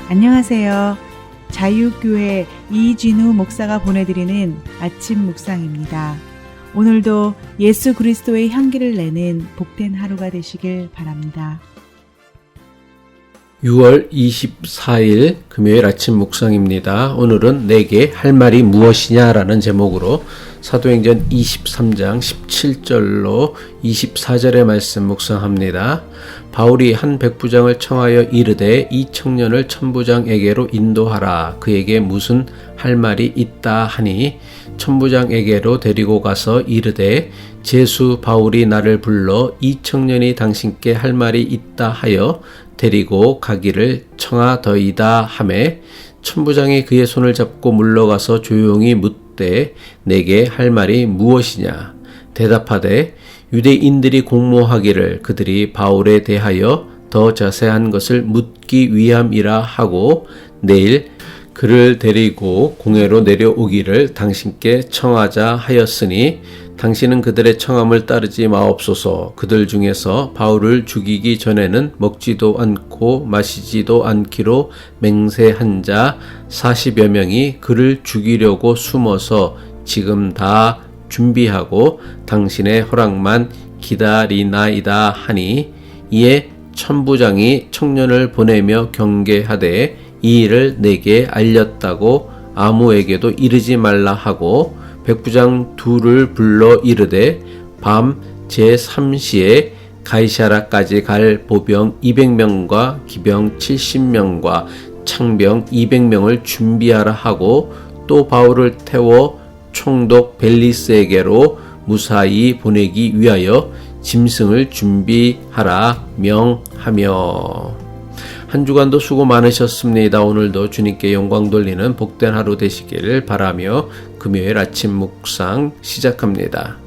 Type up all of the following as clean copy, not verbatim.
안녕하세요. 자유교회 이진우 목사가 보내드리는 아침 묵상입니다. 오늘도 예수 그리스도의 향기를 내는 복된 하루가 되시길 바랍니다. 6월 24일 금요일 아침 묵상입니다. 오늘은 내게 할 말이 무엇이냐라는 제목으로 사도행전 23장 17절로 24절의 말씀 묵상합니다. 바울이 한 백부장을 청하여 이르되 이 청년을 천부장에게로 인도하라. 그에게 무슨 할 말이 있다 하니 천부장에게로 데리고 가서 이르되 제수 바울이 나를 불러 이 청년이 당신께 할 말이 있다 하여 데리고 가기를 청하더이다 하매 천부장이 그의 손을 잡고 물러가서 조용히 묻되 내게 할 말이 무엇이냐 대답하되 유대인들이 공모하기를 그들이 바울에 대하여 더 자세한 것을 묻기 위함이라 하고 내일 그를 데리고 공회로 내려오기를 당신께 청하자 하였으니 당신은 그들의 청함을 따르지 마옵소서. 그들 중에서 바울을 죽이기 전에는 먹지도 않고 마시지도 않기로 맹세한 자 40여 명이 그를 죽이려고 숨어서 지금 다 준비하고 당신의 허락만 기다리나이다 하니 이에 천부장이 청년을 보내며 경계하되 이 일을 내게 알렸다고 아무에게도 이르지 말라 하고 백부장 둘을 불러 이르되 밤 제3시에 가이사랴까지 갈 보병 200명과 기병 70명과 창병 200명을 준비하라 하고 또 바울을 태워 총독 벨리스에게로 무사히 보내기 위하여 짐승을 준비하라 명하며. 한 주간도 수고 많으셨습니다. 오늘도 주님께 영광 돌리는 복된 하루 되시기를 바라며 금요일 아침 묵상 시작합니다.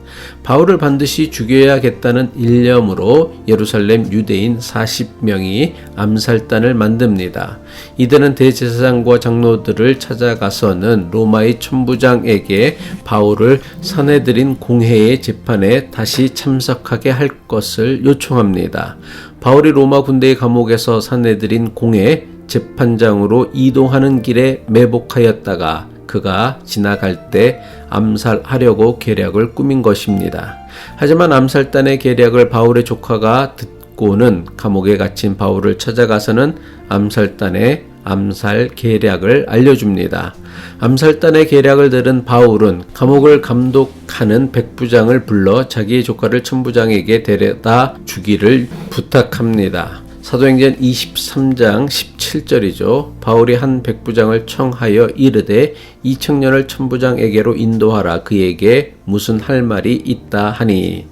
바울을 반드시 죽여야겠다는 일념으로 예루살렘 유대인 40명이 암살단을 만듭니다. 이들은 대제사장과 장로들을 찾아가서는 로마의 천부장에게 바울을 사내들인 공회의 재판에 다시 참석하게 할 것을 요청합니다. 바울이 로마 군대의 감옥에서 사내들인 공회 재판장으로 이동하는 길에 매복하였다가 그가 지나갈 때 암살하려고 계략을 꾸민 것입니다. 하지만 암살단의 계략을 바울의 조카가 듣고는 감옥에 갇힌 바울을 찾아가서는 암살단의 암살 계략을 알려줍니다. 암살단의 계략을 들은 바울은 감옥을 감독하는 백부장을 불러 자기의 조카를 천부장에게 데려다 주기를 부탁합니다. 사도행전 23장 17절이죠. 바울이 한 백부장을 청하여 이르되 이 청년을 천부장에게로 인도하라. 그에게 무슨 할 말이 있다 하니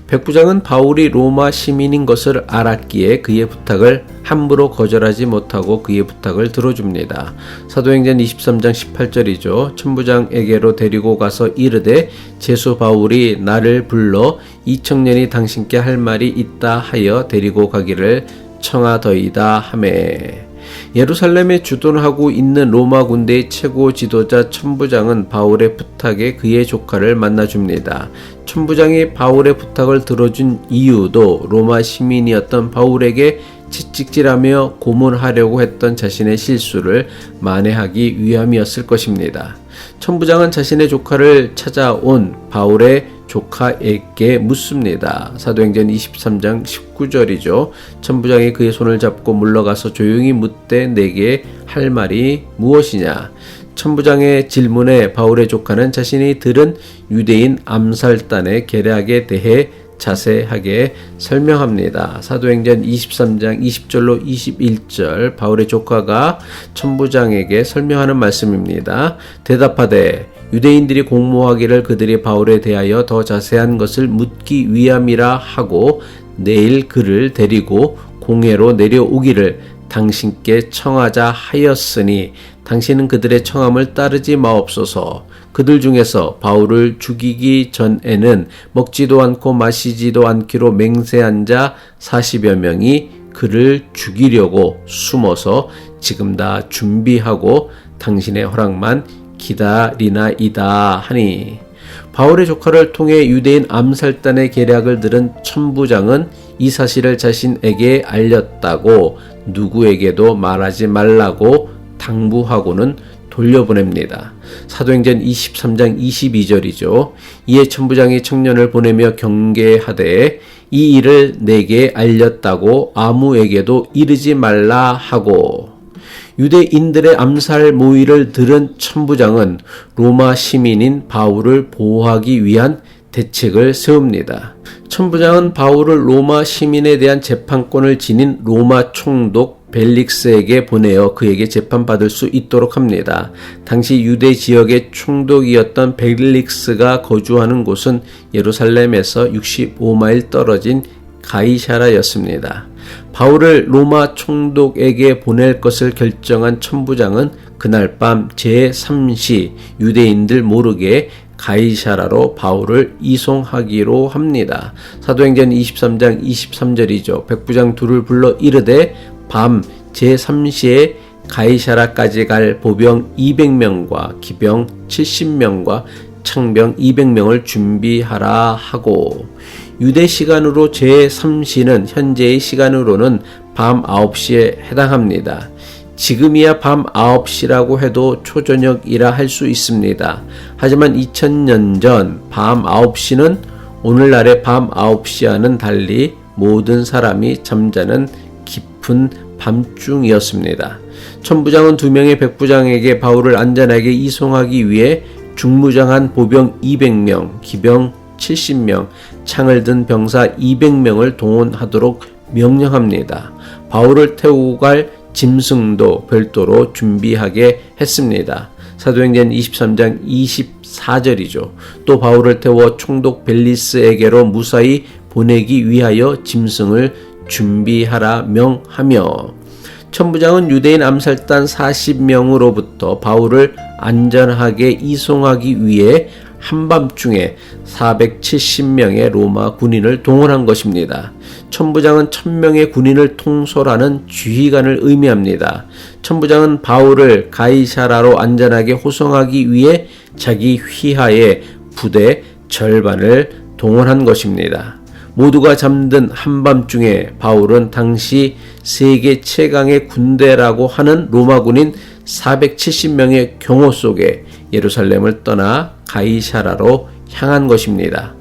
백부장은 바울이 로마 시민인 것을 알았기에 그의 부탁을 함부로 거절하지 못하고 그의 부탁을 들어줍니다. 사도행전 23장 18절이죠. 천부장에게로 데리고 가서 이르되 제수 바울이 나를 불러 이 청년이 당신께 할 말이 있다 하여 데리고 가기를 청하더이다 하매. 예루살렘에 주둔하고 있는 로마 군대의 최고 지도자 천부장은 바울의 부탁에 그의 조카를 만나줍니다. 천부장이 바울의 부탁을 들어준 이유도 로마 시민이었던 바울에게 채찍질하며 고문하려고 했던 자신의 실수를 만회하기 위함이었을 것입니다. 천부장은 자신의 조카를 찾아온 바울의 조카에게 묻습니다. 사도행전 23장 19절이죠. 천부장이 그의 손을 잡고 물러가서 조용히 묻되 내게 할 말이 무엇이냐. 천부장의 질문에 바울의 조카는 자신이 들은 유대인 암살단의 계략에 대해 자세하게 설명합니다. 사도행전 23장 20절로 21절 바울의 조카가 천부장에게 설명하는 말씀입니다. 대답하되 유대인들이 공모하기를 그들이 바울에 대하여 더 자세한 것을 묻기 위함이라 하고 내일 그를 데리고 공회로 내려오기를 당신께 청하자 하였으니 당신은 그들의 청함을 따르지 마옵소서. 그들 중에서 바울을 죽이기 전에는 먹지도 않고 마시지도 않기로 맹세한 자 40여 명이 그를 죽이려고 숨어서 지금 다 준비하고 당신의 허락만 기다리나이다 하니. 바울의 조카를 통해 유대인 암살단의 계략을 들은 천부장은 이 사실을 자신에게 알렸다고 누구에게도 말하지 말라고 당부하고는 돌려보냅니다. 사도행전 23장 22절이죠. 이에 천부장이 청년을 보내며 경계하되 이 일을 내게 알렸다고 아무에게도 이르지 말라 하고, 유대인들의 암살 모의를 들은 천부장은 로마 시민인 바울을 보호하기 위한 대책을 세웁니다. 천부장은 바울을 로마 시민에 대한 재판권을 지닌 로마 총독 벨릭스에게 보내어 그에게 재판받을 수 있도록 합니다. 당시 유대 지역의 총독이었던 벨릭스가 거주하는 곳은 예루살렘에서 65마일 떨어진 가이사라였습니다. 바울을 로마 총독에게 보낼 것을 결정한 천부장은 그날 밤 제3시 유대인들 모르게 가이사라로 바울을 이송하기로 합니다. 사도행전 23장 23절이죠. 백부장 둘을 불러 이르되 밤 제3시에 가이사라까지 갈 보병 200명과 기병 70명과 창병 200명을 준비하라 하고, 유대 시간으로 제3시는 현재의 시간으로는 밤 9시에 해당합니다. 지금이야 밤 9시라고 해도 초저녁이라 할 수 있습니다. 하지만 2000년 전 밤 9시는 오늘날의 밤 9시와는 달리 모든 사람이 잠자는 깊은 밤중이었습니다. 천부장은 2명의 백부장에게 바울을 안전하게 이송하기 위해 중무장한 보병 200명, 기병 70명, 창을 든 병사 200명을 동원하도록 명령합니다. 바울을 태우고 갈 짐승도 별도로 준비하게 했습니다. 사도행전 23장 24절이죠. 또 바울을 태워 총독 벨리스에게로 무사히 보내기 위하여 짐승을 준비하라 명하며, 천부장은 유대인 암살단 40명으로부터 바울을 안전하게 이송하기 위해 한밤중에 470명의 로마 군인을 동원한 것입니다. 천부장은 1000명의 군인을 통솔하는 지휘관을 의미합니다. 천부장은 바울을 가이사라로 안전하게 호송하기 위해 자기 휘하의 부대 절반을 동원한 것입니다. 모두가 잠든 한밤중에 바울은 당시 세계 최강의 군대라고 하는 로마 군인 470명의 경호 속에 예루살렘을 떠나 가이사라로 향한 것입니다.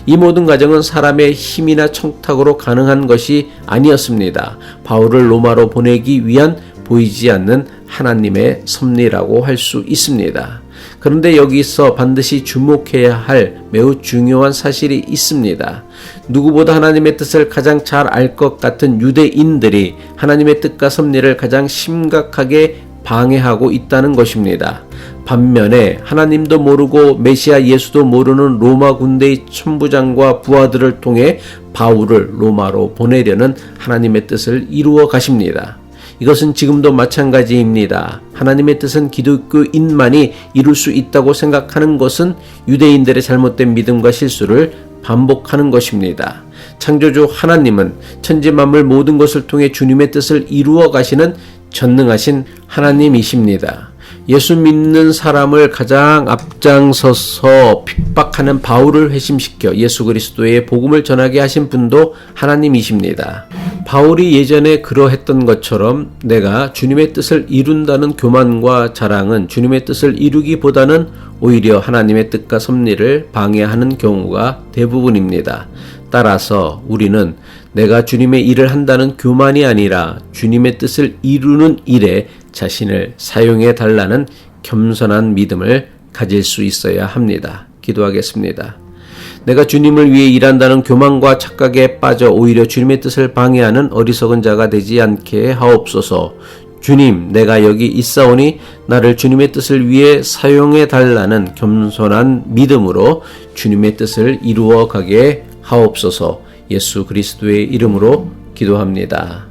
이 모든 과정은 사람의 힘이나 청탁으로 가능한 것이 아니었습니다. 바울을 로마로 보내기 위한 보이지 않는 하나님의 섭리라고 할 수 있습니다. 그런데 여기서 반드시 주목해야 할 매우 중요한 사실이 있습니다. 누구보다 하나님의 뜻을 가장 잘 알 것 같은 유대인들이 하나님의 뜻과 섭리를 가장 심각하게 방해하고 있다는 것입니다. 반면에 하나님도 모르고 메시아 예수도 모르는 로마 군대의 천부장과 부하들을 통해 바울을 로마로 보내려는 하나님의 뜻을 이루어 가십니다. 이것은 지금도 마찬가지입니다. 하나님의 뜻은 기독교인만이 이룰 수 있다고 생각하는 것은 유대인들의 잘못된 믿음과 실수를 반복하는 것입니다. 창조주 하나님은 천지 만물 모든 것을 통해 주님의 뜻을 이루어 가시는 전능하신 하나님이십니다. 예수 믿는 사람을 가장 앞장서서 핍박하는 바울을 회심시켜 예수 그리스도의 복음을 전하게 하신 분도 하나님이십니다. 바울이 예전에 그러했던 것처럼 내가 주님의 뜻을 이룬다는 교만과 자랑은 주님의 뜻을 이루기보다는 오히려 하나님의 뜻과 섭리를 방해하는 경우가 대부분입니다. 따라서 우리는 내가 주님의 일을 한다는 교만이 아니라 주님의 뜻을 이루는 일에 자신을 사용해 달라는 겸손한 믿음을 가질 수 있어야 합니다. 기도하겠습니다. 내가 주님을 위해 일한다는 교만과 착각에 빠져 오히려 주님의 뜻을 방해하는 어리석은 자가 되지 않게 하옵소서. 주님, 내가 여기 있사오니 나를 주님의 뜻을 위해 사용해 달라는 겸손한 믿음으로 주님의 뜻을 이루어 가게 하옵소서. 예수 그리스도의 이름으로 기도합니다.